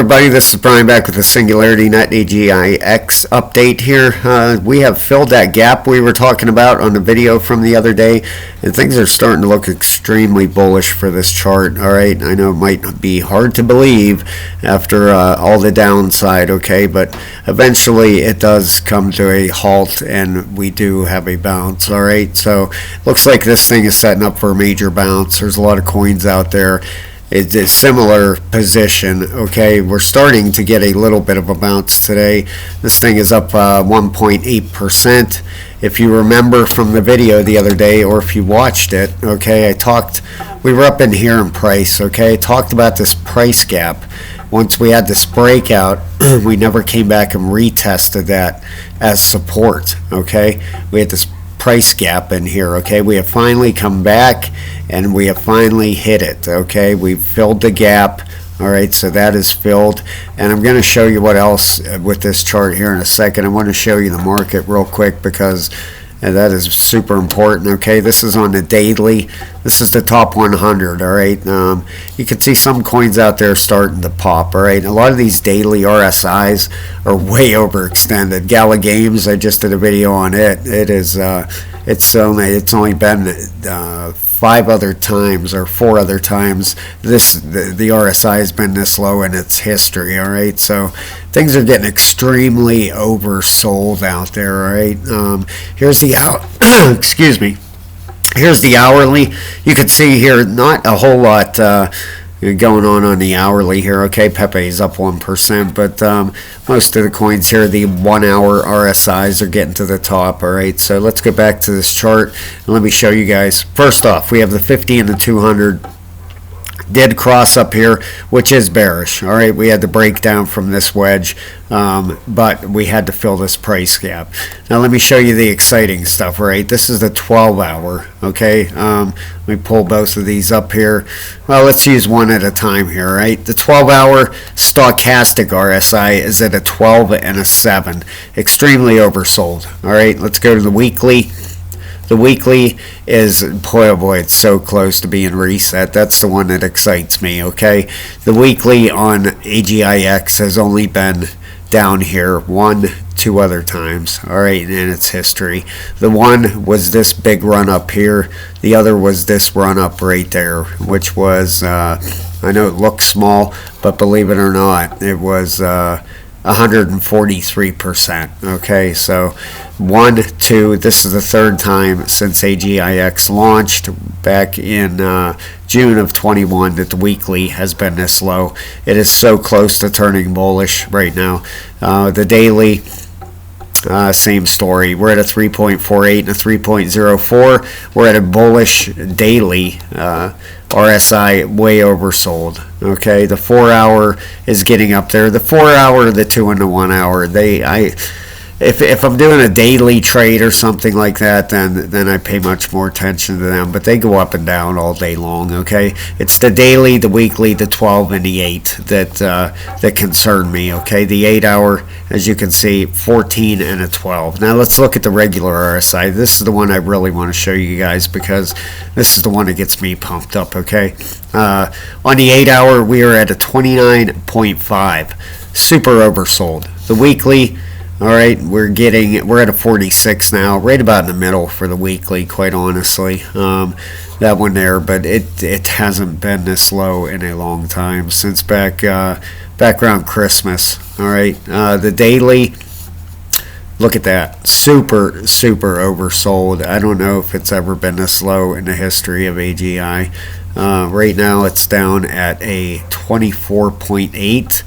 everybody, this is Brian back with the Singularity Net AGIX update here. We have filled that gap we were talking about on the video from the other day, and things are starting to look extremely bullish for this chart. Alright, I know it might be hard to believe after all the downside, okay, but eventually it does come to a halt and we do have a bounce. Alright, so looks like this thing is setting up for a major bounce. There's a lot of coins out there. It's a similar position. Okay, we're starting to get a little bit of a bounce today. This thing is up 1.8%. If you remember from the video the other day, or if you watched it, okay, we were up in here in price, okay, talked about this price gap. Once we had this breakout, we never came back and retested that as support, okay. We had this price gap in here, okay. We have finally come back and we have finally hit it, okay. We've filled the gap. All right, so that is filled, and I'm going to show you what else with this chart here in a second. I want to show you the market real quick because that is super important. Okay, this is on the daily. This is the top 100. All right, you can see some coins out there starting to pop. All right, a lot of these daily RSIs are way overextended. Gala Games, I just did a video on it. It's only been 5 other times or 4 other times the RSI has been this low in its history. All right, so things are getting extremely oversold out there. All right, here's the excuse me, here's the hourly. You can see here not a whole lot going on the hourly here. Okay, Pepe is up 1%, but most of the coins here, the 1 hour RSIs are getting to the top. All right, so let's go back to this chart and let me show you guys. First off, we have the 50 and the 200 did cross up here, which is bearish. All right, we had to break down from this wedge, but we had to fill this price gap. Now let me show you the exciting stuff. All right, this is the 12-hour. Okay, let me pull both of these up here. Well, let's use one at a time here. All right, the 12-hour stochastic RSI is at a 12 and a 7, extremely oversold. All right, let's go to the weekly. The weekly is, boy oh boy, it's so close to being reset. That's the one that excites me, okay? The weekly on AGIX has only been down here 2 other times, all right, in its history. The one was this big run up here. The other was this run up right there, which was, I know it looks small, but believe it or not, it was 143%. Okay, so 1, 2, this is the 3rd time since AGIX launched back in June of 21 that the weekly has been this low. It is so close to turning bullish right now. The daily, same story. We're at a 3.48 and a 3.04. We're at a bullish daily RSI, way oversold. Okay, the 4-hour is getting up there. The 4-hour, the 2 and the 1 hour. If I'm doing a daily trade or something like that, then I pay much more attention to them. But they go up and down all day long. Okay, it's the daily, the weekly, the 12, and the 8 that concern me. Okay, the 8-hour, as you can see, 14 and a 12. Now let's look at the regular RSI. This is the one I really want to show you guys because this is the one that gets me pumped up. Okay, on the 8-hour, we are at a 29.5, super oversold. The weekly, all right, we're at a 46 now, right about in the middle for the weekly, quite honestly. That one there, but it hasn't been this low in a long time, since back around Christmas. All right, the daily, look at that, super oversold. I don't know if it's ever been this low in the history of AGI. Right now it's down at a 24.8.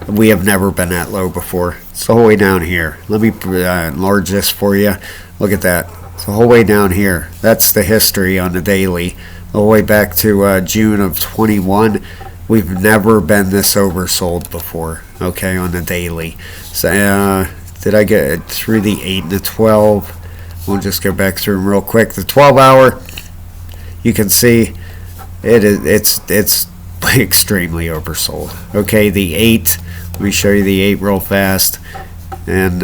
We have never been that low before. It's the whole way down here. Let me enlarge this for you. Look at that. It's the whole way down here. That's the history on the daily. All the way back to June of 21. We've never been this oversold before. Okay, on the daily. So did I get through the 8 and the 12? We'll just go back through them real quick. The 12-hour, you can see it's extremely oversold. Okay, the 8. Let me show you the 8 real fast. And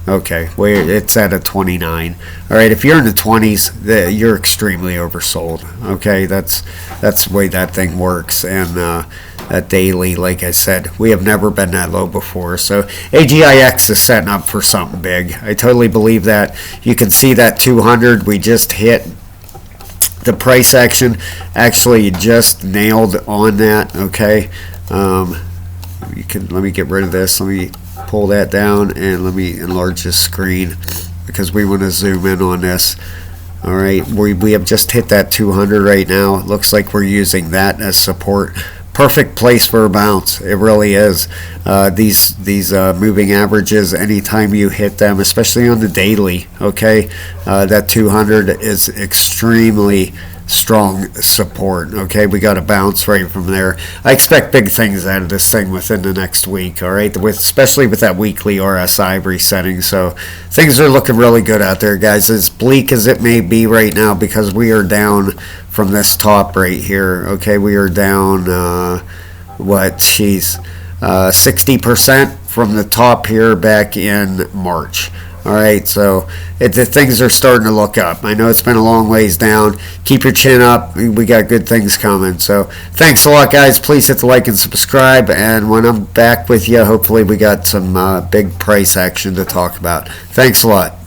okay, it's at a 29. All right, if you're in the 20s, you're extremely oversold. Okay, that's the way that thing works. And that daily, like I said, we have never been that low before. So AGIX is setting up for something big. I totally believe that. You can see that 200 we just hit. The price action actually just nailed on that. Okay, let me get rid of this. Let me pull that down and let me enlarge this screen because we want to zoom in on this. All right, we have just hit that 200 right now. It looks like we're using that as support. Perfect place for a bounce. It really is. These moving averages, anytime you hit them, especially on the daily, okay, that 200 is extremely strong support. Okay, we got a bounce right from there. I expect big things out of this thing within the next week. All right, especially with that weekly RSI resetting. So things are looking really good out there, guys. As bleak as it may be right now, because we are down from this top right here. Okay, we are down 60% from the top here back in March. All right, so the things are starting to look up. I know it's been a long ways down. Keep your chin up. We got good things coming. So thanks a lot, guys. Please hit the like and subscribe. And when I'm back with you, hopefully we got some big price action to talk about. Thanks a lot.